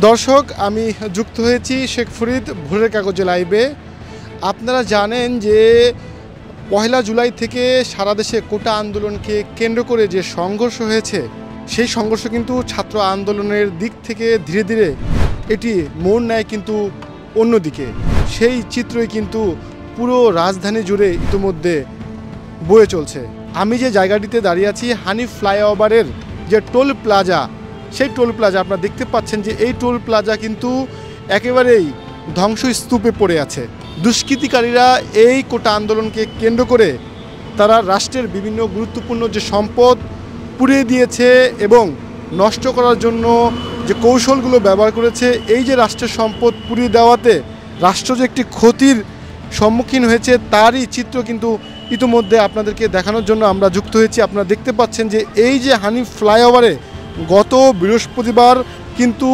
দর্শক, আমি যুক্ত হয়েছি শেখ ফরিদ ভোরের কাগজে লাইভে। আপনারা জানেন যে পহেলা জুলাই থেকে সারা দেশে কোটা আন্দোলনকে কেন্দ্র করে যে সংঘর্ষ হয়েছে, সেই সংঘর্ষ কিন্তু ছাত্র আন্দোলনের দিক থেকে ধীরে ধীরে এটি মোড় নেয় কিন্তু অন্যদিকে। সেই চিত্রই কিন্তু পুরো রাজধানী জুড়ে ইতিমধ্যে বয়ে চলছে। আমি যে জায়গাটিতে দাঁড়িয়ে আছি, হানিফ ফ্লাইওভারের যে টোল প্লাজা, সেই টোল প্লাজা আপনারা দেখতে পাচ্ছেন যে এই টোল প্লাজা কিন্তু একেবারেই ধ্বংসস্তূপে পড়ে আছে। দুষ্কৃতিকারীরা এই কোটা আন্দোলনকে কেন্দ্র করে তারা রাষ্ট্রের বিভিন্ন গুরুত্বপূর্ণ যে সম্পদ পুড়িয়ে দিয়েছে এবং নষ্ট করার জন্য যে কৌশলগুলো ব্যবহার করেছে, এই যে রাষ্ট্রের সম্পদ পুড়িয়ে দেওয়াতে রাষ্ট্র যে একটি ক্ষতির সম্মুখীন হয়েছে, তারই চিত্র কিন্তু ইতিমধ্যে আপনাদেরকে দেখানোর জন্য আমরা যুক্ত হয়েছি। আপনারা দেখতে পাচ্ছেন যে এই যে হানিফ ফ্লাইওভারে গত বৃহস্পতিবার কিন্তু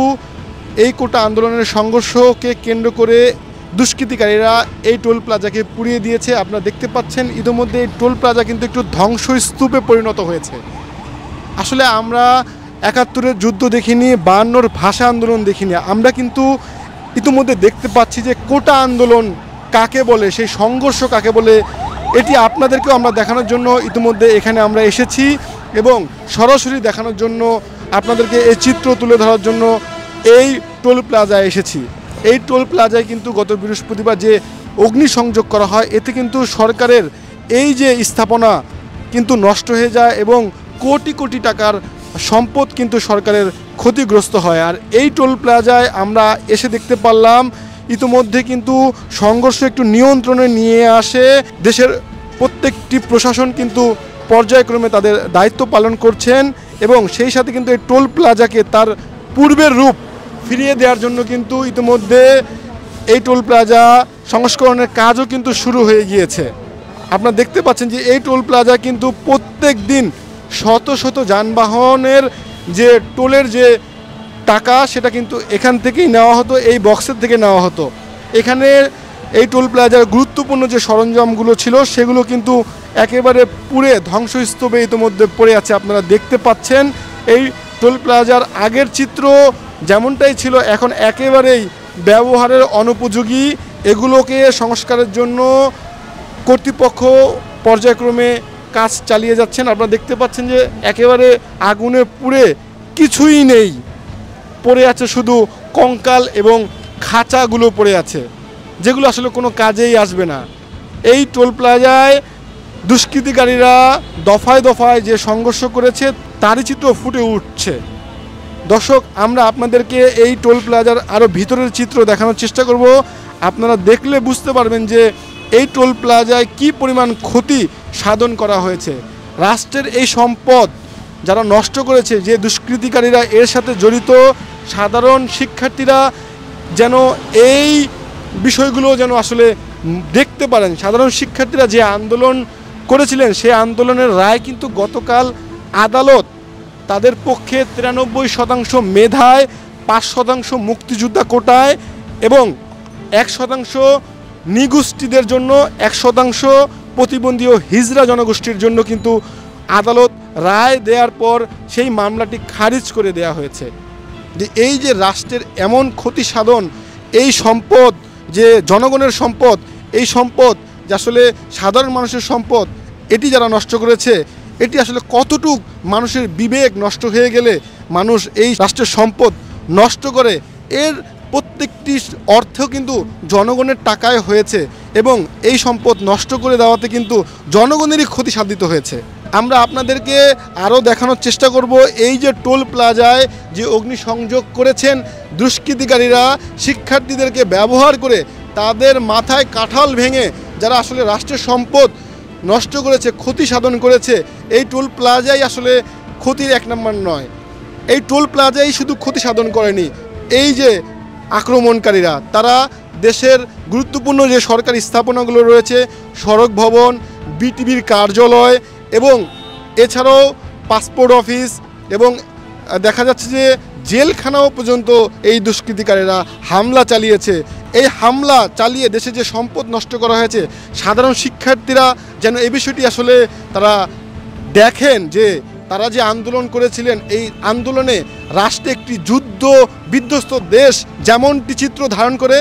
এই কোটা আন্দোলনের সংঘর্ষকে কেন্দ্র করে দুষ্কৃতিকারীরা এই টোল প্লাজাকে পুড়িয়ে দিয়েছে। আপনারা দেখতে পাচ্ছেন ইতিমধ্যে এই টোল প্লাজা কিন্তু একটু ধ্বংসস্তূপে পরিণত হয়েছে। আসলে আমরা ৭১-এর যুদ্ধ দেখিনি, ৫২-র ভাষা আন্দোলন দেখিনি, আমরা কিন্তু ইতিমধ্যে দেখতে পাচ্ছি যে কোটা আন্দোলন কাকে বলে, সেই সংঘর্ষ কাকে বলে, এটি আপনাদেরকেও আমরা দেখানোর জন্য ইতিমধ্যে এখানে আমরা এসেছি এবং সরাসরি দেখানোর জন্য আপনাদেরকে এই চিত্র তুলে ধরার জন্য এই টোল প্লাজায় এসেছি। এই টোল প্লাজায় কিন্তু গত বৃহস্পতিবার যে অগ্নিসংযোগ করা হয়, এতে কিন্তু সরকারের এই যে স্থাপনা কিন্তু নষ্ট হয়ে যায় এবং কোটি কোটি টাকার সম্পদ কিন্তু সরকারের ক্ষতিগ্রস্ত হয়। আর এই টোল প্লাজায় আমরা এসে দেখতে পারলাম ইতিমধ্যে কিন্তু সংঘর্ষ একটু নিয়ন্ত্রণে নিয়ে আসে দেশের প্রত্যেকটি প্রশাসন কিন্তু পর্যায়ক্রমে তাদের দায়িত্ব পালন করছেন এবং সেই সাথে কিন্তু এই টোল প্লাজাকে তার পূর্বের রূপ ফিরিয়ে দেওয়ার জন্য কিন্তু ইতিমধ্যে এই টোল প্লাজা সংস্করণের কাজও কিন্তু শুরু হয়ে গিয়েছে। আপনারা দেখতে পাচ্ছেন যে এই টোল প্লাজা কিন্তু প্রত্যেক দিন শত শত যানবাহনের যে টোলের যে টাকা, সেটা কিন্তু এখান থেকেই নেওয়া হতো, এই বক্সের থেকে নেওয়া হতো। এখানে এই টোল প্লাজার গুরুত্বপূর্ণ যে সরঞ্জামগুলো ছিল সেগুলো কিন্তু একেবারে পুড়ে ধ্বংসস্তূপে ইতিমধ্যে পড়ে আছে। আপনারা দেখতে পাচ্ছেন এই টোল প্লাজার আগের চিত্র যেমনটাই ছিল এখন একেবারেই ব্যবহারের অনুপযোগী। এগুলোকে সংস্কারের জন্য কর্তৃপক্ষ পর্যায়ক্রমে কাজ চালিয়ে যাচ্ছেন। আপনারা দেখতে পাচ্ছেন যে একেবারে আগুনে পুড়ে কিছুই নেই, পড়ে আছে শুধু কঙ্কাল এবং খাঁচাগুলো পড়ে আছে, যেগুলো আসলে কোনো কাজেই আসবে না। এই টোল প্লাজায় দুষ্কৃতিকারীরা দফায় দফায় যে সংঘর্ষ করেছে তারই চিত্র ফুটে উঠছে। দর্শক, আমরা আপনাদেরকে এই টোল প্লাজার আরও ভিতরের চিত্র দেখানোর চেষ্টা করব। আপনারা দেখলে বুঝতে পারবেন যে এই টোল প্লাজায় কি পরিমাণ ক্ষতি সাধন করা হয়েছে। রাষ্ট্রের এই সম্পদ যারা নষ্ট করেছে, যে দুষ্কৃতিকারীরা এর সাথে জড়িত, সাধারণ শিক্ষার্থীরা যেন এই বিষয়গুলো যেন আসলে দেখতে পারেন। সাধারণ শিক্ষার্থীরা যে আন্দোলন করেছিলেন, সেই আন্দোলনের রায় কিন্তু গতকাল আদালত তাদের পক্ষে ৯৩% মেধায়, ৫% মুক্তিযোদ্ধা কোটায় এবং ১% নিগোষ্ঠীদের জন্য, ১% প্রতিবন্ধী ও হিজড়া জনগোষ্ঠীর জন্য কিন্তু আদালত রায় দেওয়ার পর সেই মামলাটি খারিজ করে দেওয়া হয়েছে। যে এই যে রাষ্ট্রের এমন ক্ষতি সাধন, এই সম্পদ যে জনগণের সম্পদ, এই সম্পদ যে আসলে সাধারণ মানুষের সম্পদ, এটি যারা নষ্ট করেছে, এটি আসলে কতটুক মানুষের বিবেক নষ্ট হয়ে গেলে মানুষ এই রাষ্ট্রের সম্পদ নষ্ট করে। এর প্রত্যেকটি অর্থ কিন্তু জনগণের টাকায় হয়েছে এবং এই সম্পদ নষ্ট করে দেওয়াতে কিন্তু জনগণেরই ক্ষতি সাধিত হয়েছে। আমরা আপনাদেরকে আরও দেখানোর চেষ্টা করব এই যে টোল প্লাজায় যে অগ্নিসংযোগ করেছেন দুষ্কৃতিকারীরা, শিক্ষার্থীদেরকে ব্যবহার করে তাদের মাথায় কাঁঠাল ভেঙে যারা আসলে রাষ্ট্রের সম্পদ নষ্ট করেছে, ক্ষতি সাধন করেছে। এই টোল প্লাজাই আসলে ক্ষতির এক নম্বর নয়, এই টোল প্লাজাই শুধু ক্ষতি সাধন করেনি। এই যে আক্রমণকারীরা, তারা দেশের গুরুত্বপূর্ণ যে সরকারি স্থাপনাগুলো রয়েছে, সড়ক ভবন, বিটিভির কার্যালয় এবং এছাড়াও পাসপোর্ট অফিস এবং দেখা যাচ্ছে যে জেলখানাও পর্যন্ত এই দুষ্কৃতিকারীরা হামলা চালিয়েছে। এই হামলা চালিয়ে দেশে যে সম্পদ নষ্ট করা হয়েছে, সাধারণ শিক্ষার্থীরা যেন এই বিষয়টি আসলে তারা দেখেন যে তারা যে আন্দোলন করেছিলেন, এই আন্দোলনে রাষ্ট্র একটি যুদ্ধ বিধ্বস্ত দেশ যেমনটি চিত্র ধারণ করে,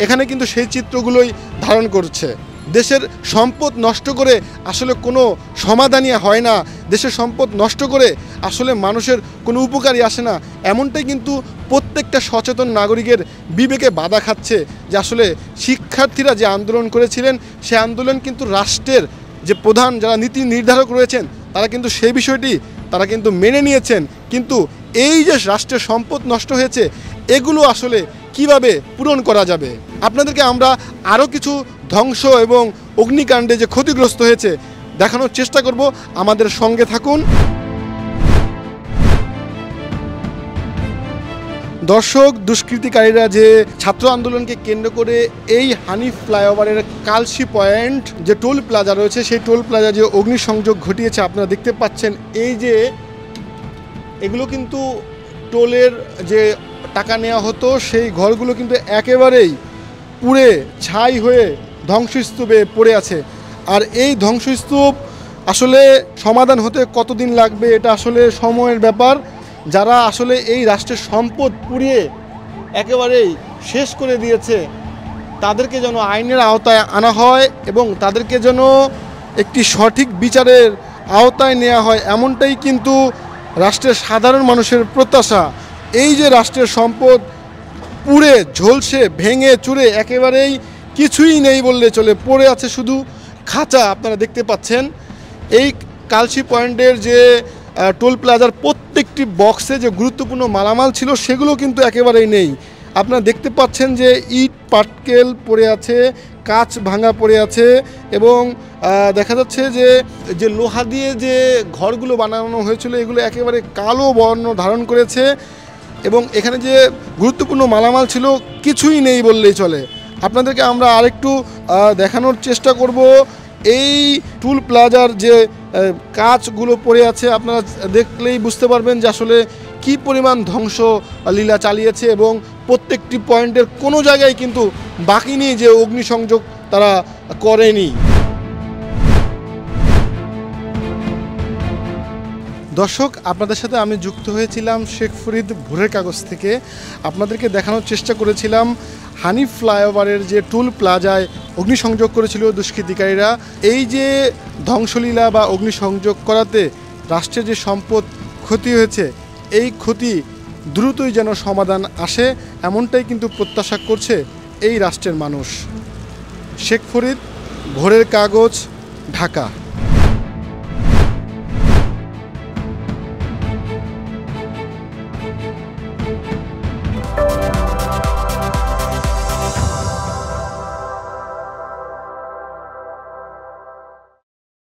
এখানে কিন্তু সেই চিত্রগুলোই ধারণ করছে। দেশের সম্পদ নষ্ট করে আসলে কোনো সমাধানই হয় না, দেশের সম্পদ নষ্ট করে আসলে মানুষের কোনো উপকারই আসে না, এমনটাই কিন্তু প্রত্যেকটা সচেতন নাগরিকের বিবেকে বাধা খাচ্ছে যে আসলে শিক্ষার্থীরা যে আন্দোলন করেছিলেন সে আন্দোলন কিন্তু রাষ্ট্রের যে প্রধান যারা নীতি নির্ধারক রয়েছেন তারা কিন্তু সেই বিষয়টি তারা কিন্তু মেনে নিয়েছেন, কিন্তু এই যে রাষ্ট্রের সম্পদ নষ্ট হয়েছে এগুলো আসলে কিভাবে পূরণ করা যাবে। আপনাদেরকে আমরা আরও কিছু ধ্বংস এবং অগ্নিকাণ্ডে যে ক্ষতিগ্রস্ত হয়েছে দেখানোর চেষ্টা করব, আমাদের সঙ্গে থাকুন। দর্শক, দুষ্কৃতিকারীরা যে ছাত্র আন্দোলনকে কেন্দ্র করে এই হানিফ ফ্লাইওভারের কালশি পয়েন্ট যে টোল প্লাজা রয়েছে সেই টোল প্লাজা যে অগ্নিসংযোগ ঘটিয়েছে আপনারা দেখতে পাচ্ছেন। এই যে এগুলো কিন্তু টোলের যে টাকা নেওয়া হতো সেই ঘরগুলো কিন্তু একেবারেই পুড়ে ছাই হয়ে ধ্বংসস্তূপে পড়ে আছে। আর এই ধ্বংসস্তূপ আসলে সমাধান হতে কতদিন লাগবে এটা আসলে সময়ের ব্যাপার। যারা আসলে এই রাষ্ট্রের সম্পদ পুড়িয়ে একেবারেই শেষ করে দিয়েছে তাদেরকে যেন আইনের আওতায় আনা হয় এবং তাদেরকে যেন একটি সঠিক বিচারের আওতায় নেওয়া হয়, এমনটাই কিন্তু রাষ্ট্রের সাধারণ মানুষের প্রত্যাশা। এই যে রাষ্ট্রের সম্পদ পুড়ে ঝলসে ভেঙে চুরে একেবারেই কিছুই নেই বললে চলে, পড়ে আছে শুধু খাঁচা। আপনারা দেখতে পাচ্ছেন এই কালশি পয়েন্টের যে টোল প্লাজার প্রত্যেকটি বক্সে যে গুরুত্বপূর্ণ মালামাল ছিল সেগুলো কিন্তু একেবারেই নেই। আপনারা দেখতে পাচ্ছেন যে ইট পাটকেল পড়ে আছে, কাঁচ ভাঙা পড়ে আছে এবং দেখা যাচ্ছে যে লোহা দিয়ে যে ঘরগুলো বানানো হয়েছিল এগুলো একেবারে কালো বর্ণ ধারণ করেছে এবং এখানে যে গুরুত্বপূর্ণ মালামাল ছিল কিছুই নেই বললেই চলে। আপনাদেরকে আমরা আরেকটু দেখানোর চেষ্টা করব এই টোল প্লাজার যে কাঁচগুলো পড়ে আছে। আপনারা দেখলেই বুঝতে পারবেন যে আসলে কি পরিমাণ ধ্বংস লীলা চালিয়েছে এবং প্রত্যেকটি পয়েন্টের কোনো জায়গায় কিন্তু বাকি নেই যে অগ্নিসংযোগ তারা করেনি। দর্শক, আপনাদের সাথে আমি যুক্ত হয়েছিলাম শেখ ফরিদ ভোরের কাগজ থেকে। আপনাদেরকে দেখানোর চেষ্টা করেছিলাম হানিফ ফ্লাইওভারের যে টোল প্লাজায় অগ্নিসংযোগ করেছিল দুষ্কৃতিকারীরা। এই যে ধ্বংসলীলা বা অগ্নিসংযোগ করাতে রাষ্ট্রের যে সম্পদ ক্ষতি হয়েছে এই ক্ষতি দ্রুতই যেন সমাধান আসে এমনটাই কিন্তু প্রত্যাশা করছে এই রাষ্ট্রের মানুষ। শেখ ফরিদ, ভোরের কাগজ, ঢাকা।